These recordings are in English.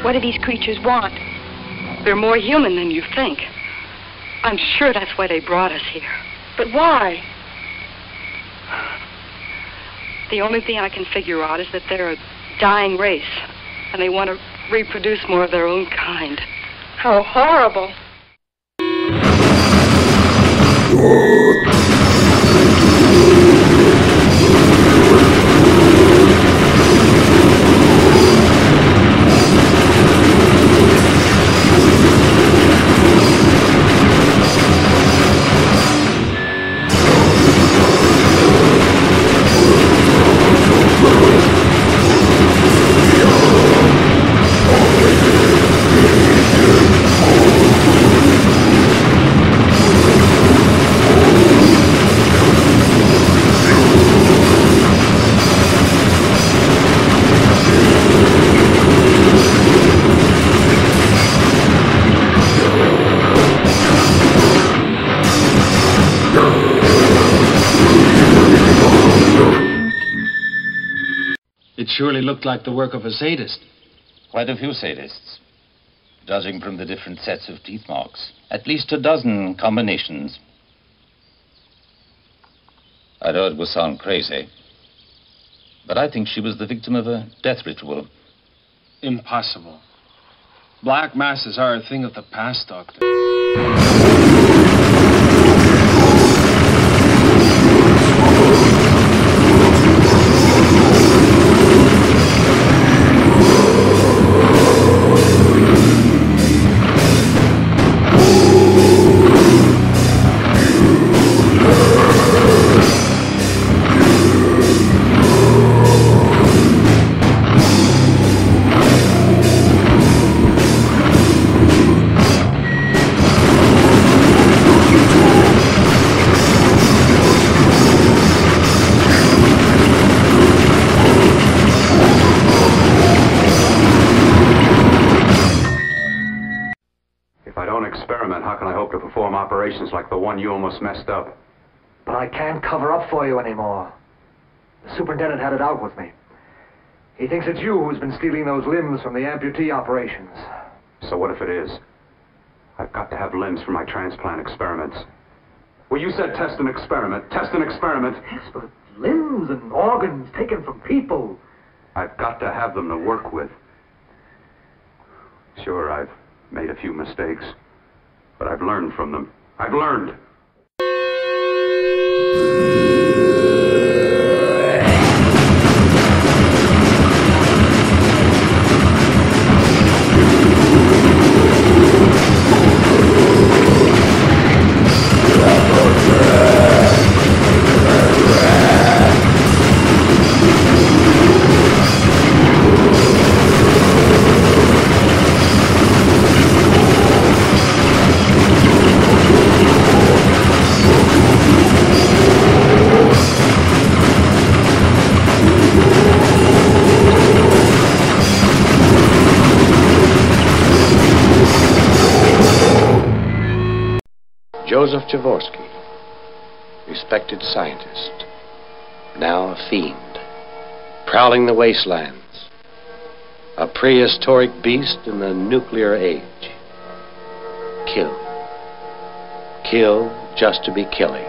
What do these creatures want? They're more human than you think. I'm sure that's why they brought us here. But why? The only thing I can figure out is that they're a dying race, and they want to reproduce more of their own kind. How horrible. It surely looked like the work of a sadist. Quite a few sadists, judging from the different sets of teeth marks. At least a dozen combinations. I know it will sound crazy, but I think she was the victim of a death ritual. Impossible. Black masses are a thing of the past, Doctor. Like the one you almost messed up. But I can't cover up for you anymore. The superintendent had it out with me. He thinks it's you who's been stealing those limbs from the amputee operations. So what if it is? I've got to have limbs for my transplant experiments. Well, you said test an experiment. Test an experiment. Yes, but limbs and organs taken from people. I've got to have them to work with. Sure, I've made a few mistakes, but I've learned from them. I've learned. Joseph Jaworski, respected scientist, now a fiend, prowling the wastelands, a prehistoric beast in the nuclear age. Kill. Kill just to be killing.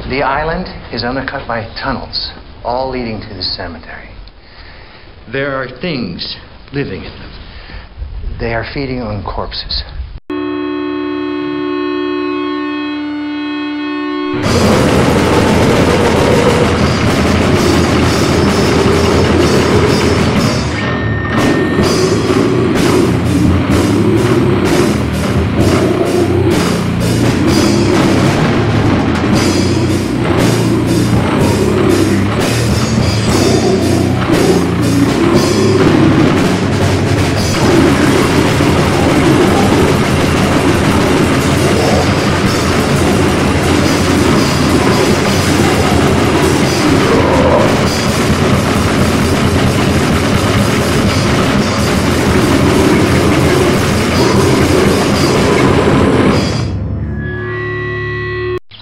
The island is undercut by tunnels, all leading to the cemetery. There are things living in them. They are feeding on corpses.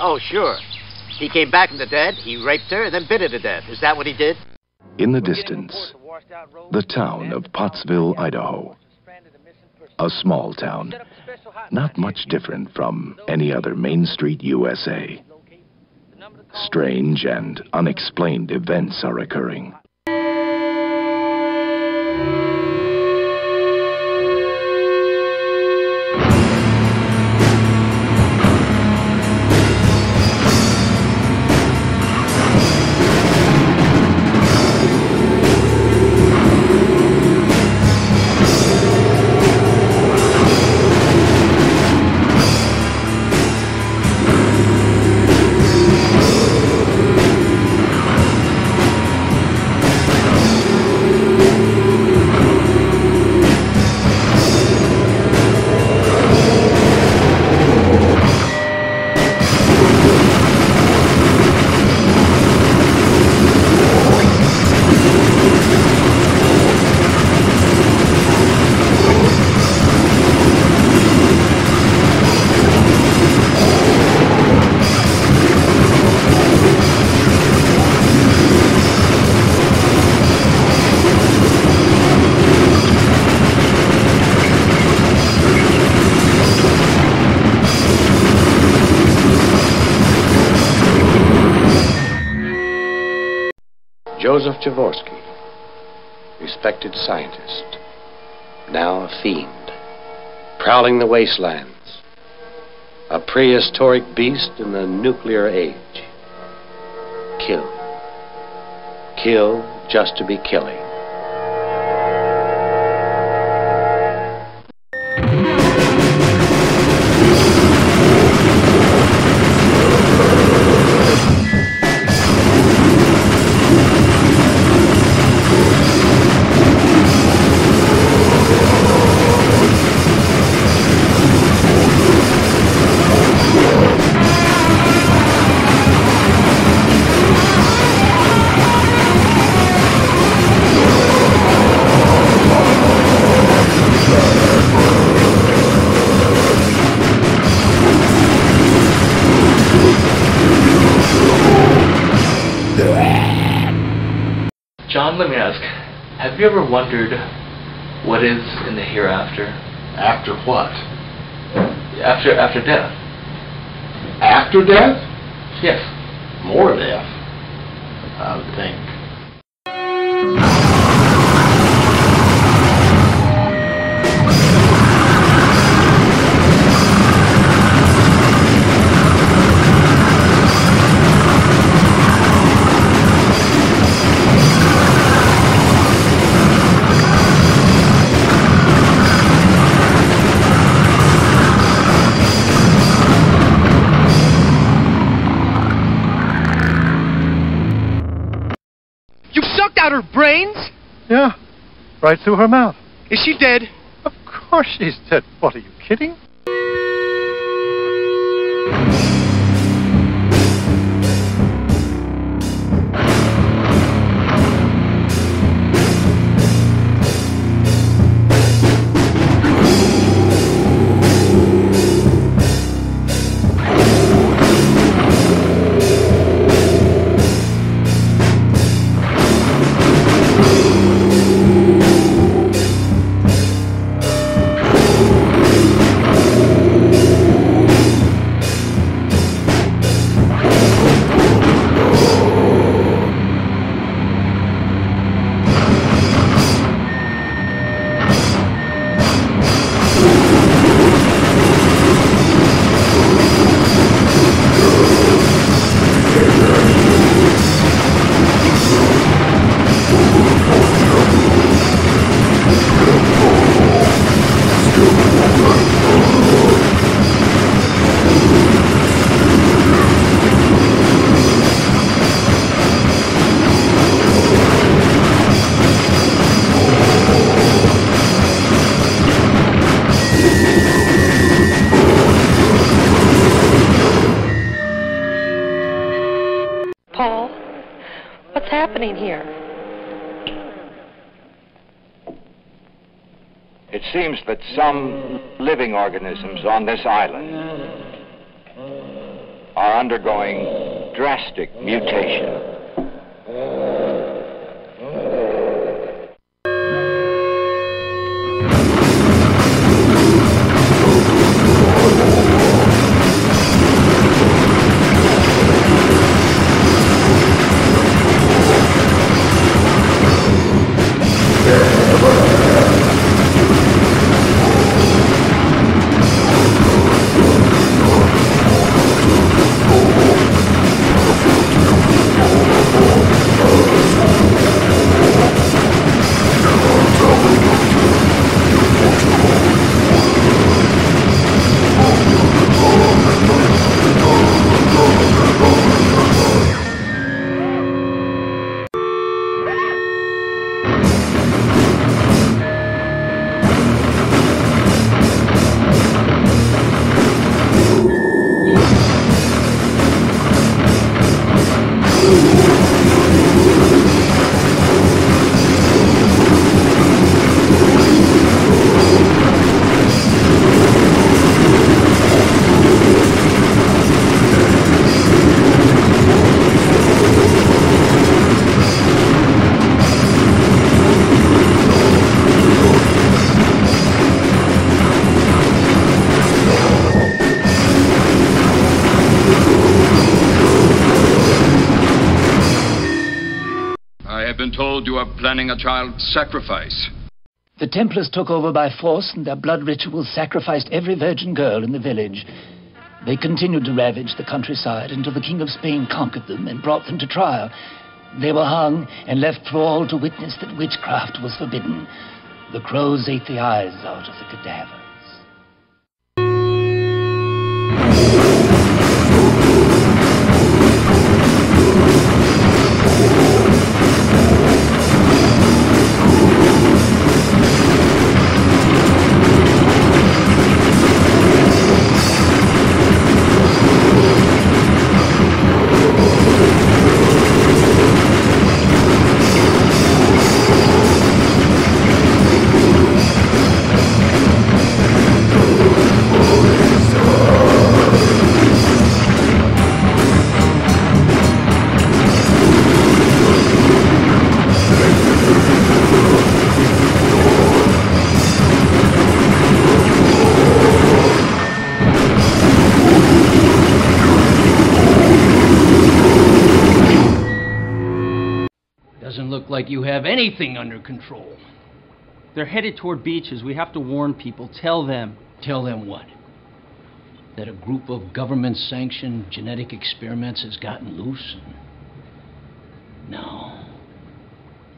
Oh, sure. He came back from the dead, he raped her, and then bit her to death. Is that what he did? In the distance, the town of Pottsville, Idaho. A small town, not much different from any other Main Street USA. Strange and unexplained events are occurring. Joseph Jaworski, respected scientist, now a fiend, prowling the wastelands, a prehistoric beast in the nuclear age. Kill. Kill just to be killing. John, let me ask, have you ever wondered what is in the hereafter? After what? After death. After death? Yes. More death, I would think. You sucked out her brains? Yeah, right through her mouth. Is she dead? Of course she's dead. What, are you kidding? Paul, what's happening here? It seems that some living organisms on this island are undergoing drastic mutation. You are planning a child sacrifice. The Templars took over by force, and their blood rituals sacrificed every virgin girl in the village. They continued to ravage the countryside until the King of Spain conquered them and brought them to trial. They were hung and left for all to witness that witchcraft was forbidden. The crows ate the eyes out of the cadavers. Like you have anything under control. They're headed toward beaches. We have to warn people. Tell them. Tell them what? That a group of government-sanctioned genetic experiments has gotten loose? No.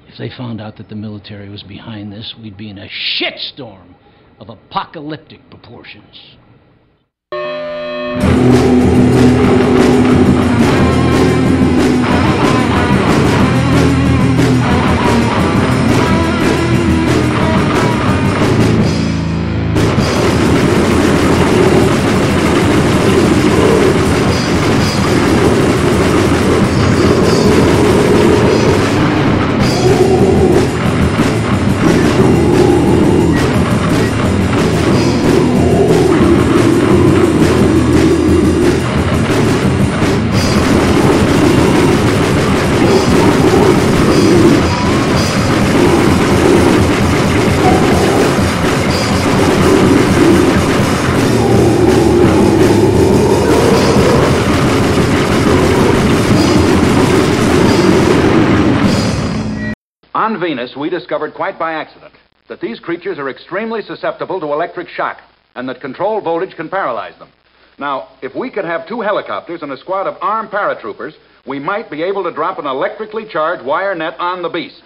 If they found out that the military was behind this, we'd be in a shitstorm of apocalyptic proportions. On Venus, we discovered quite by accident that these creatures are extremely susceptible to electric shock and that controlled voltage can paralyze them. Now, if we could have 2 helicopters and a squad of armed paratroopers, we might be able to drop an electrically charged wire net on the beast.